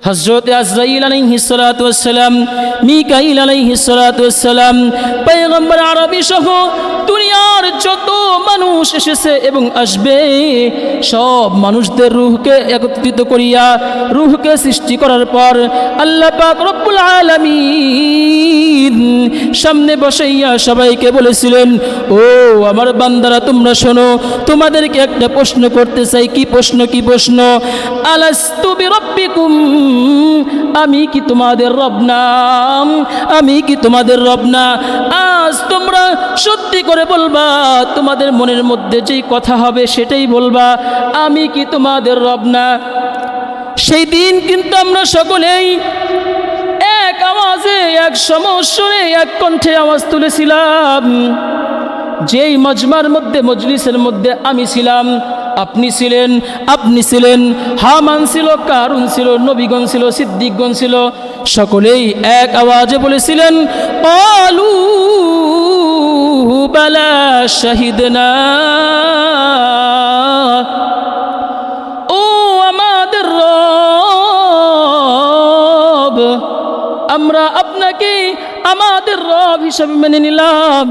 হযরত আজরাইল আলাইহিস সালাতু ওয়াস সালাম, মিকাইল আলাইহিস সালাতু ওয়াস সালাম, পয়গম্বর আরবী সহ দুনিয়ার যত মানুষ এসেছে এবং আসবে সব মানুষদের রূহকে একত্রিত করিয়া রূহকে সৃষ্টি করার পর আল্লাহ পাক রব্বুল আলামিন সামনে বসাইয়া সবাইকে বলেছিলেন, ও আমার বান্দারা তোমরা শোনো, তোমাদেরকে একটা প্রশ্ন করতে চাই। কি প্রশ্ন? আলাস্তু বিরাব্বিকুম, আমি কি তোমাদের রব না? আমি কি তোমাদের রব না? আজ তোমরা সত্যি করে বলবা, তোমাদের মনের মধ্যে যেই কথা হবে সেটাই বলবা, আমি কি তোমাদের রব না? সেই দিন কিন্তু আমরা সকলেই এক আওয়াজে, এক সমস্বরে, এক কণ্ঠে আওয়াজ তুলেছিলাম। যেই মজমার মধ্যে, মজলিসের মধ্যে আমি ছিলাম, আপনি ছিলেন, হামান ছিল, কারুন ছিল, নবীগণ ছিল, সিদ্দিকগণ ছিল, সকলেই এক আওয়াজে বলেছিলেন, ক্বালু বালা শাহিদনা, ও আমাদের রব, আমরা আপনাকে আমাদের রব হিসাবে মেনে নিলাম।